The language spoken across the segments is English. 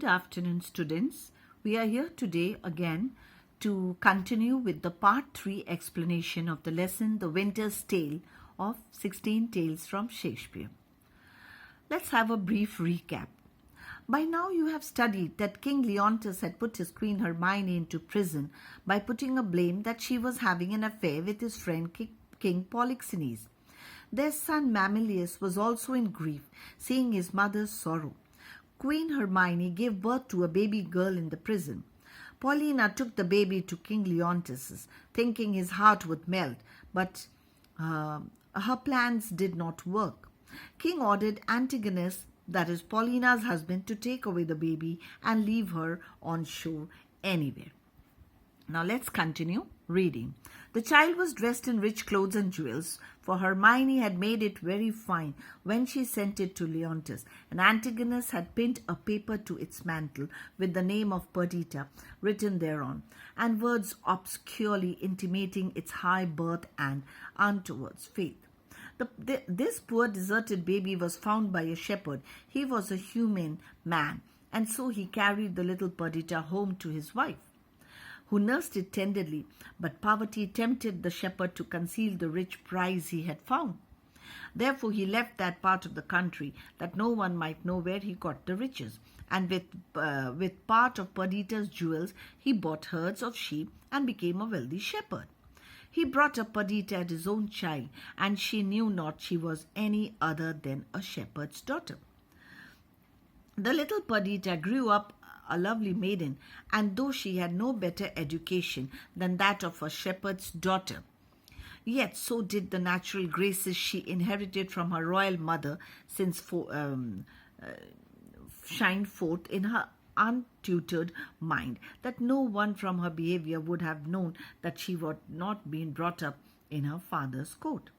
Good afternoon, students. We are here today again to continue with the part 3 explanation of the lesson The Winter's Tale of 16 Tales from Shakespeare. Let's have a brief recap. By now you have studied that King Leontes had put his queen Hermione into prison by putting a blame that she was having an affair with his friend King Polixenes. Their son Mamilius was also in grief, seeing his mother's sorrow. Queen Hermione gave birth to a baby girl in the prison. Paulina took the baby to King Leontes, thinking his heart would melt, but her plans did not work. King ordered Antigonus, that is Paulina's husband, to take away the baby and leave her on shore anywhere. Now let's continue reading. The child was dressed in rich clothes and jewels, for Hermione had made it very fine when she sent it to Leontes, and Antigonus had pinned a paper to its mantle with the name of Perdita written thereon, and words obscurely intimating its high birth and untoward faith. This poor deserted baby was found by a shepherd. He was a humane man, and so he carried the little Perdita home to his wife, who nursed it tenderly, but poverty tempted the shepherd to conceal the rich prize he had found. Therefore he left that part of the country that no one might know where he got the riches, and with part of Perdita's jewels he bought herds of sheep and became a wealthy shepherd. He brought up Perdita as his own child, and she knew not she was any other than a shepherd's daughter. The little Perdita grew up a lovely maiden, and though she had no better education than that of a shepherd's daughter, yet so did the natural graces she inherited from her royal mother shine forth in her untutored mind, that no one from her behavior would have known that she had not been brought up in her father's court.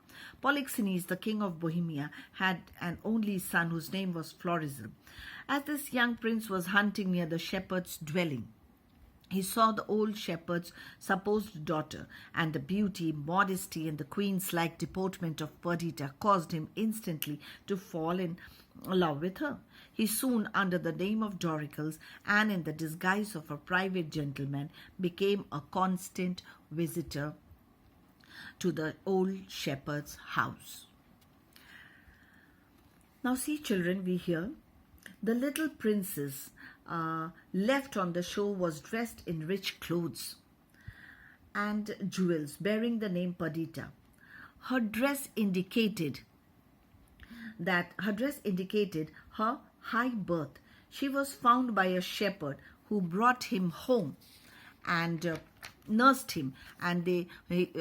Polixenes, the king of Bohemia, had an only son whose name was Florizel. As this young prince was hunting near the shepherd's dwelling, he saw the old shepherd's supposed daughter, and the beauty, modesty, and the queen's-like deportment of Perdita caused him instantly to fall in love with her. He soon, under the name of Doricles and in the disguise of a private gentleman, became a constant visitor to the old shepherd's house. Now see, children, we hear the little princess left on the shore was dressed in rich clothes and jewels bearing the name Perdita. Her dress indicated her high birth. She was found by a shepherd who brought him home and nursed him, and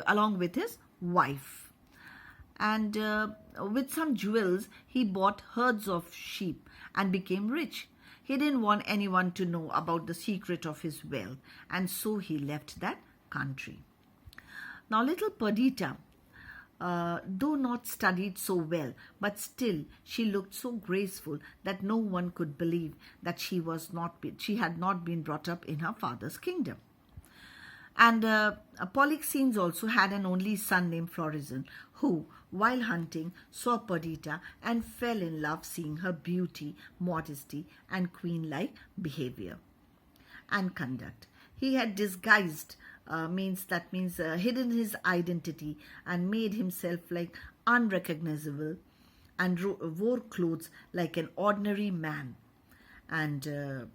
along with his wife. And with some jewels, he bought herds of sheep and became rich. He didn't want anyone to know about the secret of his wealth, and so he left that country. Now, little Perdita, though not studied so well, but still she looked so graceful that no one could believe that she had not been brought up in her father's kingdom. And Polixenes also had an only son named Florizel, who, while hunting, saw Perdita and fell in love, seeing her beauty, modesty, and queen-like behavior and conduct. He had disguised, hidden his identity and made himself like unrecognizable, and wore clothes like an ordinary man. And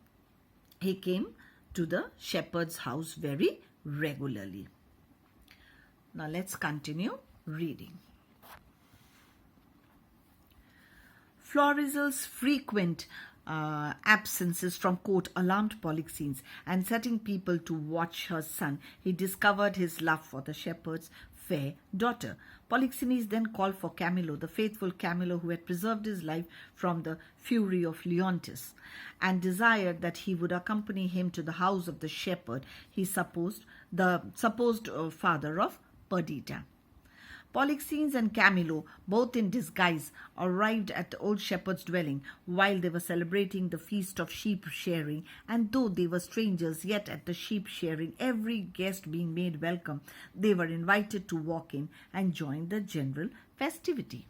he came to the shepherd's house very regularly. Now let's continue reading. Florizel's frequent absences from court alarmed Polixenes, and setting people to watch her son, he discovered his love for the shepherd's fair daughter. Polixenes then called for Camillo, the faithful Camillo who had preserved his life from the fury of Leontes, and desired that he would accompany him to the house of the shepherd, the supposed father of Perdita. Polixenes and Camillo, both in disguise, arrived at the old shepherd's dwelling while they were celebrating the feast of sheep shearing, and though they were strangers, yet at the sheep shearing, every guest being made welcome, they were invited to walk in and join the general festivity.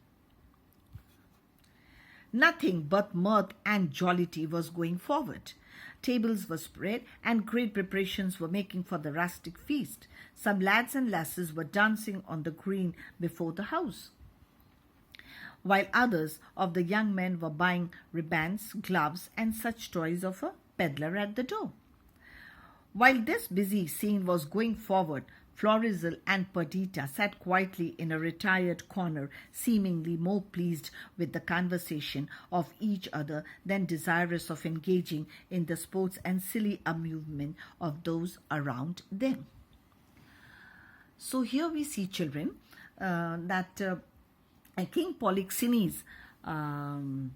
Nothing but mirth and jollity was going forward. Tables were spread, and great preparations were making for the rustic feast. Some lads and lasses were dancing on the green before the house, while others of the young men were buying ribands, gloves, and such toys of a peddler at the door. While this busy scene was going forward, Florizel and Perdita sat quietly in a retired corner, seemingly more pleased with the conversation of each other than desirous of engaging in the sports and silly amusement of those around them. So here we see, children, that King Polixenes and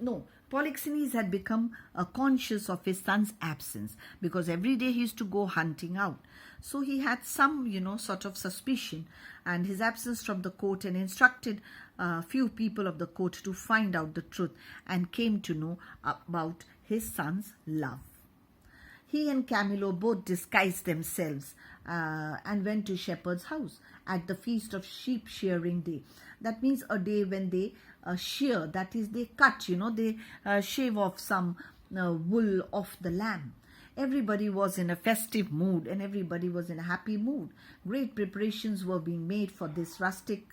no, Polixenes had become conscious of his son's absence, because every day he used to go hunting out. So he had some, sort of suspicion, and his absence from the court, and instructed a few people of the court to find out the truth, and came to know about his son's love. He and Camillo both disguised themselves and went to shepherd's house at the feast of sheep shearing day. That means a day when they shear, that is, they cut, they shave off some wool off the lamb. Everybody was in a festive mood, and everybody was in a happy mood. Great preparations were being made for this rustic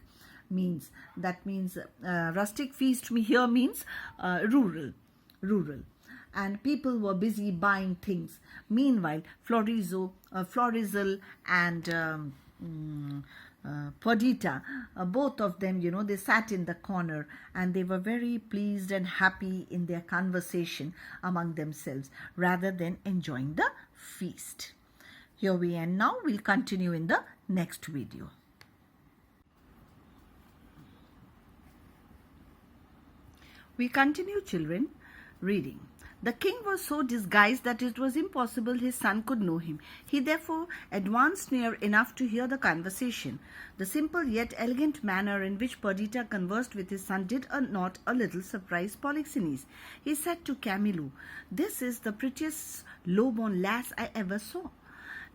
means. That means rustic feast here means rural. And people were busy buying things. Meanwhile, Florizel and Perdita, both of them, they sat in the corner, and they were very pleased and happy in their conversation among themselves, rather than enjoying the feast. Here we end now. We'll continue in the next video. We continue, children, reading. The king was so disguised that it was impossible his son could know him. He therefore advanced near enough to hear the conversation. The simple yet elegant manner in which Perdita conversed with his son did not a little surprise Polixenes. He said to Camillo, "This is the prettiest low-born lass I ever saw.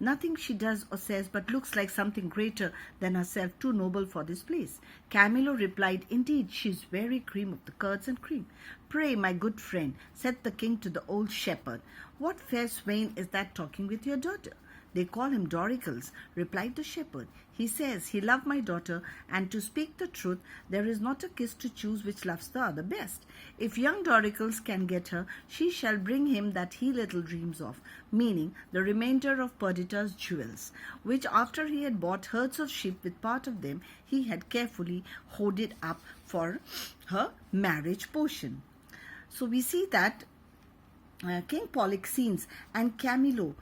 Nothing she does or says but looks like something greater than herself, too noble for this place." Camillo replied, "Indeed, she is very cream of the curds and cream." "Pray, my good friend," said the king to the old shepherd, "what fair swain is that talking with your daughter?" "They call him Doricles," replied the shepherd. "He says he loved my daughter, and to speak the truth, there is not a kiss to choose which loves the other best. If young Doricles can get her, she shall bring him that he little dreams of," meaning the remainder of Perdita's jewels, which after he had bought herds of sheep with part of them, he had carefully hoarded up for her marriage portion. So we see that King Polixenes and Camillo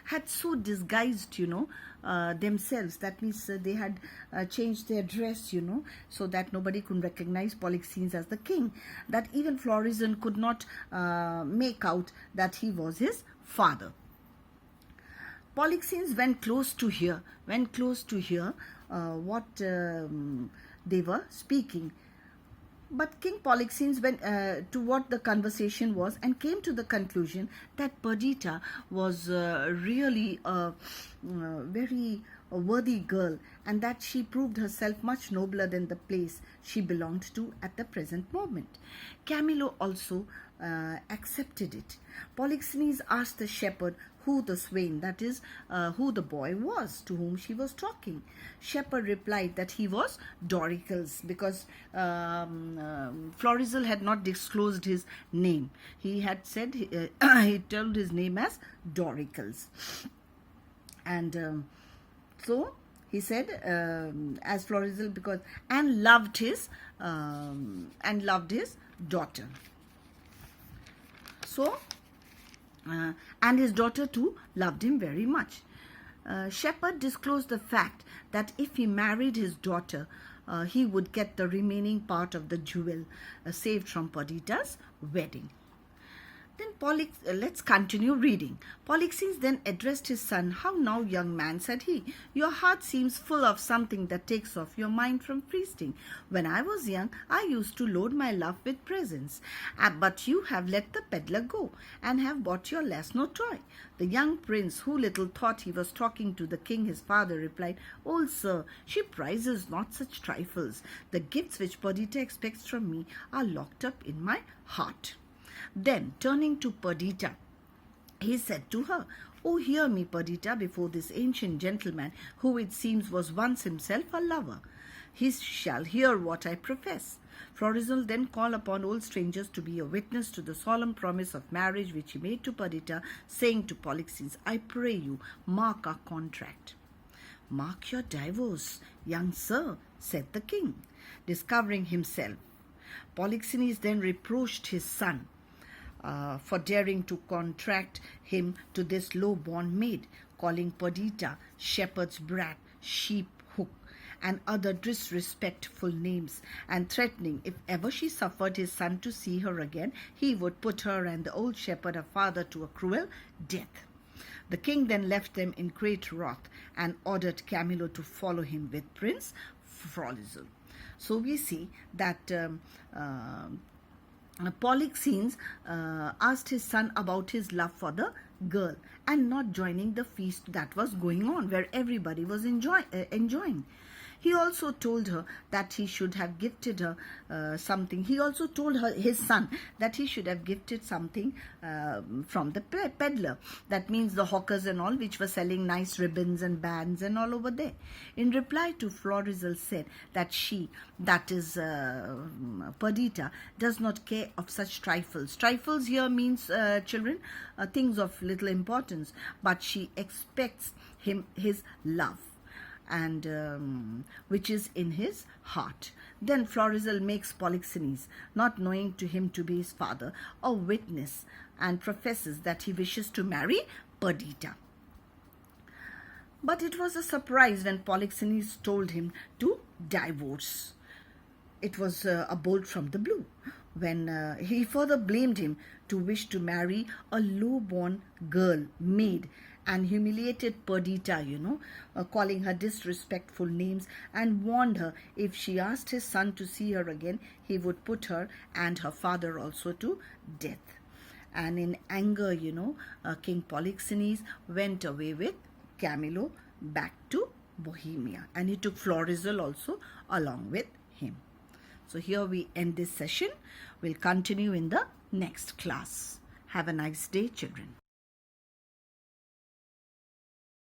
had so disguised, themselves. That means they had changed their dress, so that nobody could recognize Polixenes as the king. That even Florizel could not make out that he was his father. Polixenes went close to hear what they were speaking. But King Polixenes went to what the conversation was, and came to the conclusion that Perdita was really a very worthy girl, and that she proved herself much nobler than the place she belonged to at the present moment. Camillo also accepted it. Polixenes asked the shepherd who the swain, that is, who the boy was to whom she was talking. Shepherd replied that he was Doricles, because Florizel had not disclosed his name. He had said, he told his name as Doricles. And so he said, as Florizel, because, and loved his daughter. So, and his daughter too loved him very much. Shepherd disclosed the fact that if he married his daughter, he would get the remaining part of the jewel saved from Perdita's wedding. Then let's continue reading. Polixenes then addressed his son. How now, young man, said he. Your heart seems full of something that takes off your mind from feasting. When I was young, I used to load my love with presents. But you have let the peddler go and have bought your lass no toy. The young prince, who little thought he was talking to the king, his father, replied, Old sir, she prizes not such trifles. The gifts which Perdita expects from me are locked up in my heart. Then, turning to Perdita, he said to her, Oh, hear me, Perdita, before this ancient gentleman, who it seems was once himself a lover. He shall hear what I profess. Florizel then called upon old strangers to be a witness to the solemn promise of marriage which he made to Perdita, saying to Polixenes, I pray you, mark our contract. Mark your divorce, young sir, said the king, discovering himself. Polixenes then reproached his son for daring to contract him to this low-born maid, calling Perdita shepherd's brat, sheep hook, and other disrespectful names, and threatening if ever she suffered his son to see her again, he would put her and the old shepherd, her father, to a cruel death. The king then left them in great wrath and ordered Camillo to follow him with Prince Florizel. So we see that Polixenes asked his son about his love for the girl and not joining the feast that was going on where everybody was enjoying. He also told her that he should have gifted her something. He also told his son that he should have gifted something from the peddler. That means the hawkers and all, which were selling nice ribbons and bands and all over there. In reply to Florizel said that she, that is Perdita, does not care of such trifles. Trifles here means, children, things of little importance. But she expects his love, and which is in his heart. Then Florizel makes Polixenes, not knowing to him to be his father, a witness, and professes that he wishes to marry Perdita. But it was a surprise when Polixenes told him to divorce. It was a bolt from the blue, when he further blamed him to wish to marry a low-born girl, maid, and humiliated Perdita, calling her disrespectful names, and warned her if she asked his son to see her again, he would put her and her father also to death. And in anger, King Polixenes went away with Camillo back to Bohemia, and he took Florizel also along with him. So here we end this session. We'll continue in the next class. Have a nice day, children.